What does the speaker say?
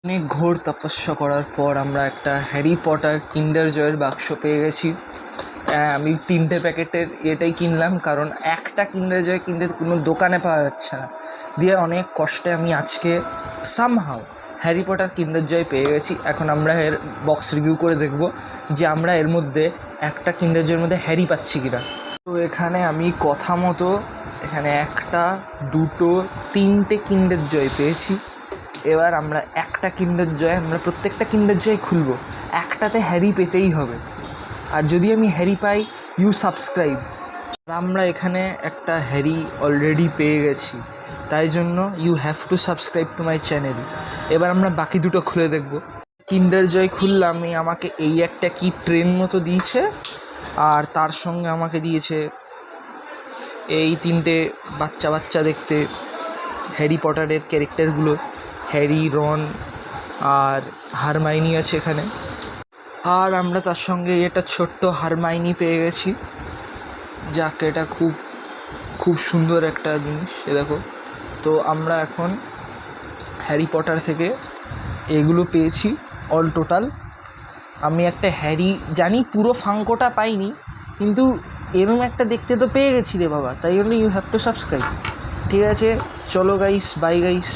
অনেক ঘোর তপস্যা করার পর আমরা একটা হ্যারি পটার কিন্ডার জয়ের বাক্স পেয়ে গেছি। আমি 3টে প্যাকেটের এটাই কিনলাম, কারণ একটা কিন্ডার জয় কিনতে কোনো দোকানে পাওয়া যাচ্ছে না। দিয়ে অনেক কষ্টে আমি আজকে সামহাও হ্যারি পটার কিন্ডার জয় পেয়ে গেছি। এখন আমরা এর বক্স রিভিউ করে দেখব যে আমরা এর মধ্যে একটা কিন্ডার জয়ের মধ্যে হ্যারি পাচ্ছি কিনা। তো এখানে আমি কথা মতো এখানে 1, 2, 3টে কিন্ডার জয় পেয়েছি। এবার আমরা একটা কিন্ডার জয়, আমরা প্রত্যেকটা কিন্ডার জয় খুলব, একটাতে হ্যারি পেতেই হবে। আর যদি আমি হ্যারি পাই, ইউ সাবস্ক্রাইব। আর আমরা এখানে একটা হ্যারি অলরেডি পেয়ে গেছি, তাই জন্য you have to subscribe to my channel. এবার আমরা বাকি দুটো খুলে দেখব। কিন্ডার জয় খুললাম, আমাকে এই একটা কি ট্রেন মতো দিয়েছে, আর তার সঙ্গে আমাকে দিয়েছে এই 3টে বাচ্চা বাচ্চা দেখতে হ্যারি পটারের ক্যারেক্টারগুলো, হ্যারি, রন আর হারমাইনি আছে এখানে। আর আমরা তার সঙ্গে এটা ছোট্ট হারমাইনি পেয়ে গেছি, যাক এটা খুব খুব সুন্দর একটা জিনিস, এ দেখো। তো আমরা এখন হ্যারি পটার থেকে এগুলো পেয়েছি অল টোটাল। আমি একটা হ্যারি জানি, পুরো ফাঙ্কোটা পাইনি, কিন্তু এরম একটা দেখতে তো পেয়ে গেছি রে বাবা, তাই জন্য ইউ হ্যাভ টু সাবস্ক্রাইব। ঠিক আছে, চলো গাইস, বাই গাইস।